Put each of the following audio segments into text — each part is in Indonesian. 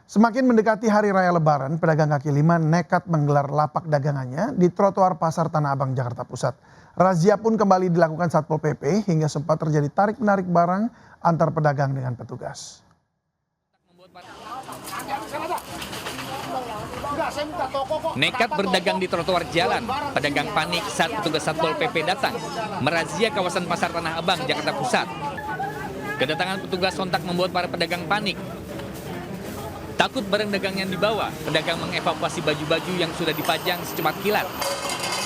Semakin mendekati hari raya Lebaran, pedagang kaki lima nekat menggelar lapak dagangannya di trotoar Pasar Tanah Abang, Jakarta Pusat. Razia pun kembali dilakukan Satpol PP hingga sempat terjadi tarik-menarik barang antar pedagang dengan petugas. Nekat berdagang di trotoar jalan, pedagang panik saat petugas Satpol PP datang merazia kawasan Pasar Tanah Abang, Jakarta Pusat. Kedatangan petugas sontak membuat para pedagang panik. Takut barang dagang yang dibawa, pedagang mengevakuasi baju-baju yang sudah dipajang secepat kilat.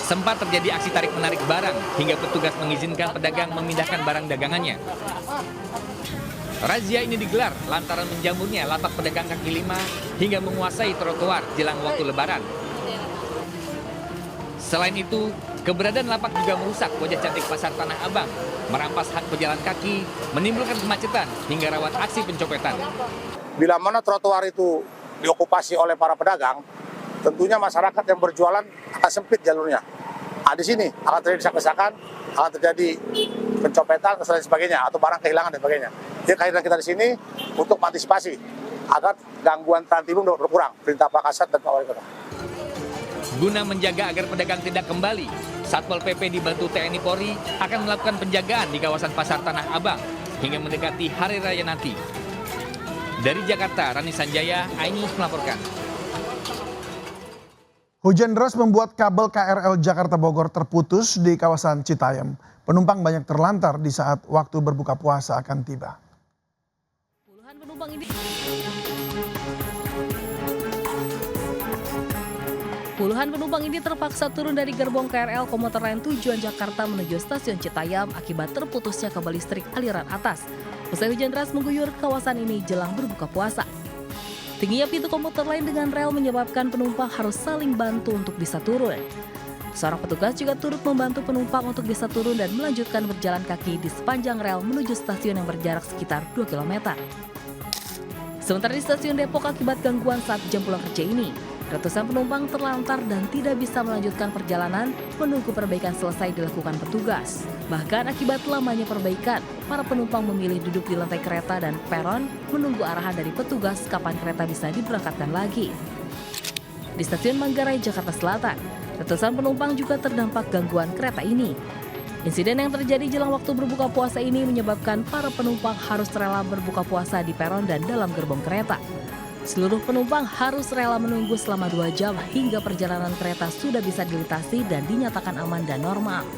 Sempat terjadi aksi tarik-menarik barang hingga petugas mengizinkan pedagang memindahkan barang dagangannya. Razia ini digelar lantaran menjamurnya lapak pedagang kaki lima hingga menguasai trotoar jelang waktu Lebaran. Selain itu, keberadaan lapak juga merusak wajah cantik Pasar Tanah Abang, merampas hak pejalan kaki, menimbulkan kemacetan hingga rawan aksi pencopetan. Bila mana trotoar itu diokupasi oleh para pedagang, tentunya masyarakat yang berjualan akan sempit jalurnya. Di sini akan terjadi desak-desakan, akan terjadi pencopetan dan sebagainya, atau barang kehilangan dan sebagainya. Jadi kehadiran kita di sini untuk mengantisipasi agar gangguan tertib berkurang. Perintah Pak Kasat dan Pak Wali Kota. Guna menjaga agar pedagang tidak kembali, Satpol PP dibantu TNI Polri akan melakukan penjagaan di kawasan Pasar Tanah Abang hingga mendekati Hari Raya nanti. Dari Jakarta, Rani Sanjaya, iNews melaporkan. Hujan deras membuat kabel KRL Jakarta Bogor terputus di kawasan Citayam. Penumpang banyak terlantar di saat waktu berbuka puasa akan tiba. Puluhan penumpang ini terpaksa turun dari gerbong KRL komuter lain tujuan Jakarta menuju stasiun Citayam akibat terputusnya kabel listrik aliran atas. Usai hujan deras mengguyur kawasan ini jelang berbuka puasa. Tingginya pintu komuter lain dengan rel menyebabkan penumpang harus saling bantu untuk bisa turun. Seorang petugas juga turut membantu penumpang untuk bisa turun dan melanjutkan berjalan kaki di sepanjang rel menuju stasiun yang berjarak sekitar 2 km. Sementara di stasiun Depok akibat gangguan saat jam pulang kerja ini, ratusan penumpang terlantar dan tidak bisa melanjutkan perjalanan menunggu perbaikan selesai dilakukan petugas. Bahkan akibat lamanya perbaikan, para penumpang memilih duduk di lantai kereta dan peron menunggu arahan dari petugas kapan kereta bisa diberangkatkan lagi. Di stasiun Manggarai, Jakarta Selatan, ratusan penumpang juga terdampak gangguan kereta ini. Insiden yang terjadi jelang waktu berbuka puasa ini menyebabkan para penumpang harus rela berbuka puasa di peron dan dalam gerbong kereta. Seluruh penumpang harus rela menunggu selama 2 jam hingga perjalanan kereta sudah bisa dilintasi dan dinyatakan aman dan normal.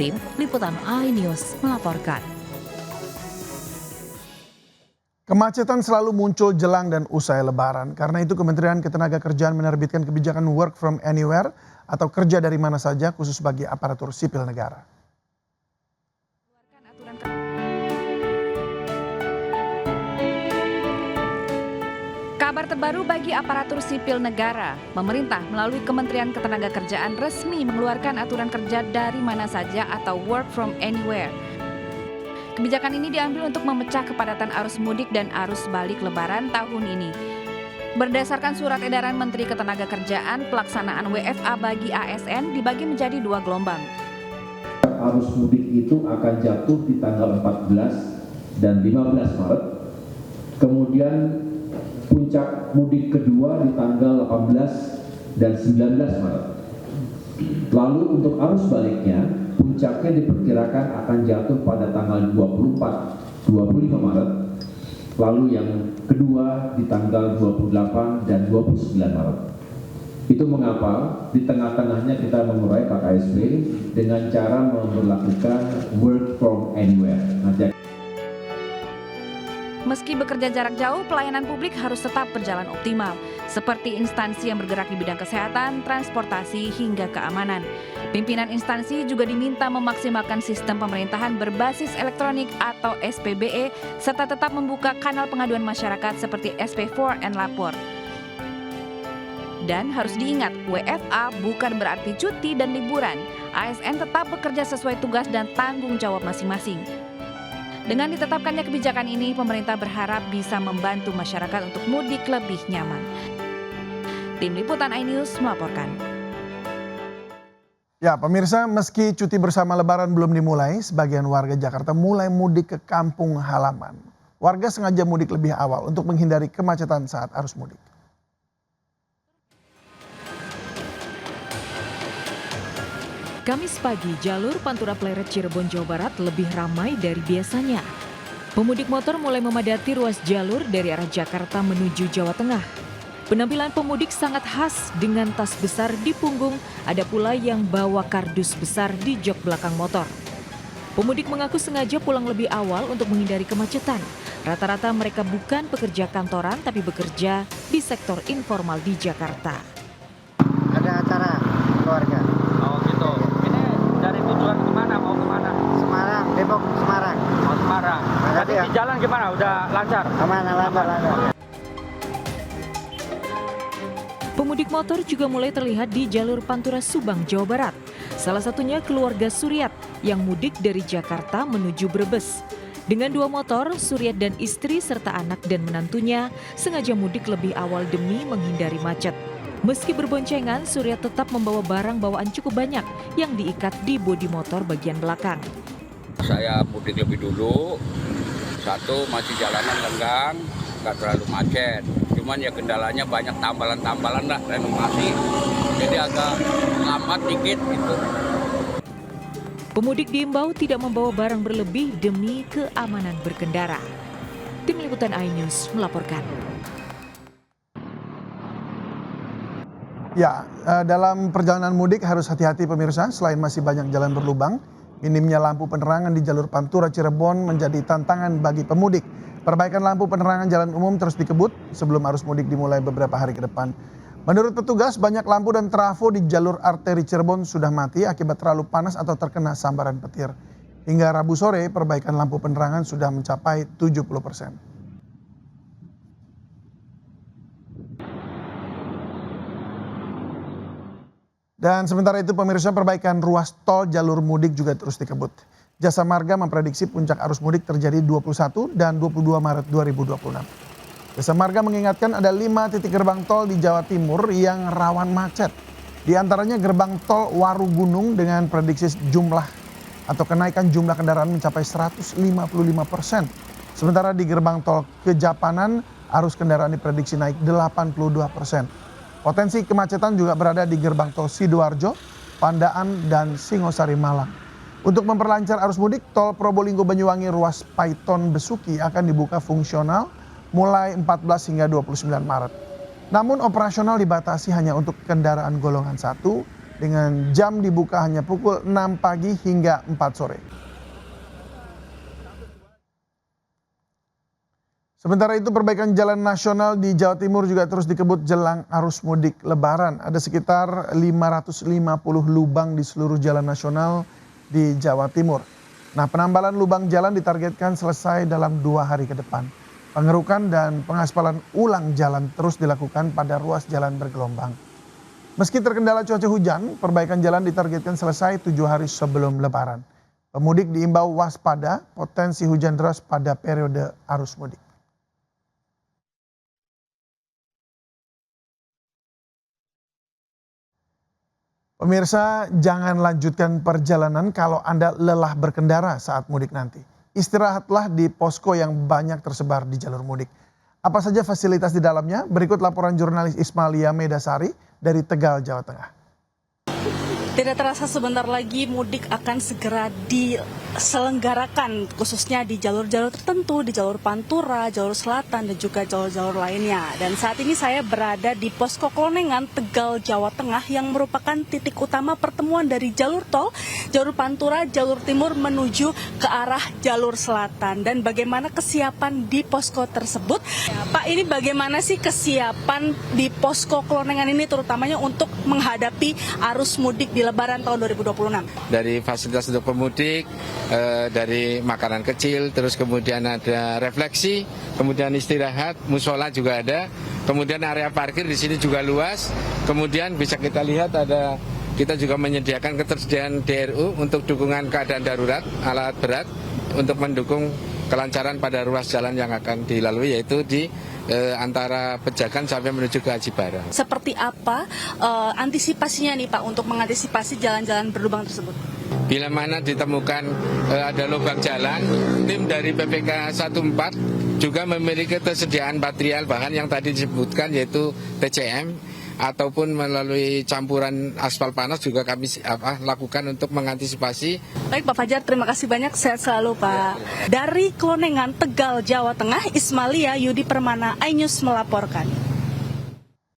Tim Liputan iNews melaporkan. Kemacetan selalu muncul jelang dan usai Lebaran. Karena itu Kementerian Ketenagakerjaan menerbitkan kebijakan work from anywhere atau kerja dari mana saja khusus bagi aparatur sipil negara. Kabar terbaru bagi aparatur sipil negara, pemerintah melalui Kementerian Ketenagakerjaan resmi mengeluarkan aturan kerja dari mana saja atau work from anywhere. Kebijakan ini diambil untuk memecah kepadatan arus mudik dan arus balik Lebaran tahun ini. Berdasarkan surat edaran Menteri Ketenagakerjaan, pelaksanaan WFA bagi ASN dibagi menjadi 2 gelombang. Arus mudik itu akan jatuh di tanggal 14 dan 15 Maret. Kemudian puncak mudik kedua di tanggal 18 dan 19 Maret. Lalu untuk arus baliknya, puncaknya diperkirakan akan jatuh pada tanggal 24-25 Maret. Lalu yang kedua di tanggal 28 dan 29 Maret. Itu mengapa di tengah-tengahnya kita mengurai Pak KSP dengan cara memperlakukan work from anywhere. Meski bekerja jarak jauh, pelayanan publik harus tetap berjalan optimal, seperti instansi yang bergerak di bidang kesehatan, transportasi, hingga keamanan. Pimpinan instansi juga diminta memaksimalkan sistem pemerintahan berbasis elektronik atau SPBE, serta tetap membuka kanal pengaduan masyarakat seperti SP4 and Lapor. Dan harus diingat, WFA bukan berarti cuti dan liburan. ASN tetap bekerja sesuai tugas dan tanggung jawab masing-masing. Dengan ditetapkannya kebijakan ini, pemerintah berharap bisa membantu masyarakat untuk mudik lebih nyaman. Tim Liputan iNews melaporkan. Ya, pemirsa, meski cuti bersama Lebaran belum dimulai, sebagian warga Jakarta mulai mudik ke kampung halaman. warga sengaja mudik lebih awal untuk menghindari kemacetan saat arus mudik. Kamis pagi, jalur Pantura Pleret Cirebon, Jawa Barat lebih ramai dari biasanya. Pemudik motor mulai memadati ruas jalur dari arah Jakarta menuju Jawa Tengah. Penampilan pemudik sangat khas dengan tas besar di punggung, ada pula yang bawa kardus besar di jok belakang motor. Pemudik mengaku sengaja pulang lebih awal untuk menghindari kemacetan. Rata-rata mereka bukan pekerja kantoran tapi bekerja di sektor informal di Jakarta. Ada acara keluarga. Oh gitu. Ini dari tujuan kemana? Mau kemana? Semarang, Depok, Semarang. Mau Semarang. Tadi ya. di jalan gimana? Udah lancar? Aman. Pemudik motor juga mulai terlihat di jalur Pantura Subang, Jawa Barat. Salah satunya keluarga Suryat yang mudik dari Jakarta menuju Brebes. Dengan 2 motor, Suryat dan istri serta anak dan menantunya sengaja mudik lebih awal demi menghindari macet. Meski berboncengan, Suryat tetap membawa barang bawaan cukup banyak yang diikat di bodi motor bagian belakang. Saya mudik lebih dulu, satu masih jalanan lenggang, nggak terlalu macet. Cuman ya kendalanya banyak tambalan-tambalan lah, renovasi. Jadi agak lambat dikit gitu. Pemudik diimbau tidak membawa barang berlebih demi keamanan berkendara. Tim Liputan iNews melaporkan. Ya, dalam perjalanan mudik harus hati-hati pemirsa, selain masih banyak jalan berlubang, minimnya lampu penerangan di jalur Pantura Cirebon menjadi tantangan bagi pemudik. Perbaikan lampu penerangan jalan umum terus dikebut sebelum arus mudik dimulai beberapa hari ke depan. Menurut petugas, banyak lampu dan trafo di jalur arteri Cirebon sudah mati akibat terlalu panas atau terkena sambaran petir. Hingga Rabu sore, perbaikan lampu penerangan sudah mencapai 70%. Dan sementara itu pemirsa, perbaikan ruas tol jalur mudik juga terus dikebut. Jasa Marga memprediksi puncak arus mudik terjadi 21 dan 22 Maret 2026. Jasa Marga mengingatkan ada 5 titik gerbang tol di Jawa Timur yang rawan macet. Di antaranya gerbang tol Warugunung dengan prediksi jumlah atau kenaikan jumlah kendaraan mencapai 155%. Sementara di gerbang tol Kejapanan arus kendaraan diprediksi naik 82%. Potensi kemacetan juga berada di gerbang tol Sidoarjo, Pandaan, dan Singosari Malang. Untuk memperlancar arus mudik, tol Probolinggo Banyuwangi ruas Paiton Besuki akan dibuka fungsional mulai 14 hingga 29 Maret. Namun operasional dibatasi hanya untuk kendaraan golongan 1 dengan jam dibuka hanya pukul 6 pagi hingga 4 sore. Sementara itu perbaikan jalan nasional di Jawa Timur juga terus dikebut jelang arus mudik Lebaran. Ada sekitar 550 lubang di seluruh jalan nasional di Jawa Timur. Nah, penambalan lubang jalan ditargetkan selesai dalam 2 hari ke depan. Pengerukan dan pengaspalan ulang jalan terus dilakukan pada ruas jalan bergelombang. Meski terkendala cuaca hujan, perbaikan jalan ditargetkan selesai 7 hari sebelum Lebaran. Pemudik diimbau waspada potensi hujan deras pada periode arus mudik. Pemirsa, jangan lanjutkan perjalanan kalau Anda lelah berkendara saat mudik nanti. Istirahatlah di posko yang banyak tersebar di jalur mudik. Apa saja fasilitas di dalamnya? Berikut laporan jurnalis Ismalia Medasari dari Tegal, Jawa Tengah. Tidak terasa sebentar lagi mudik akan segera diselenggarakan, khususnya di jalur-jalur tertentu, di jalur Pantura, jalur Selatan, dan juga jalur-jalur lainnya. Dan saat ini saya berada di Posko Klonengan, Tegal, Jawa Tengah, yang merupakan titik utama pertemuan dari jalur tol, jalur Pantura, jalur Timur menuju ke arah jalur Selatan. Dan bagaimana kesiapan di posko tersebut? Pak, ini bagaimana sih kesiapan di Posko Klonengan ini, terutamanya untuk menghadapi arus mudik di Lebaran tahun 2026. Dari fasilitas untuk pemudik, dari makanan kecil, terus kemudian ada refleksi, kemudian istirahat, musola juga ada, kemudian area parkir di sini juga luas, kemudian bisa kita lihat kita juga menyediakan ketersediaan DRU untuk dukungan keadaan darurat, alat berat untuk mendukung kelancaran pada ruas jalan yang akan dilalui, yaitu di antara Pejagan sampai menuju ke Aji Barang. Seperti apa antisipasinya nih Pak untuk mengantisipasi jalan-jalan berlubang tersebut? Bila mana ditemukan ada lubang jalan, tim dari PPK 14 juga memiliki ketersediaan material bahan yang tadi disebutkan yaitu TCM ataupun melalui campuran aspal panas juga kami lakukan untuk mengantisipasi. Baik Pak Fajar, terima kasih banyak, sehat selalu Pak. Dari Klonengan, Tegal, Jawa Tengah, Ismalia Yudi Permana, iNews melaporkan.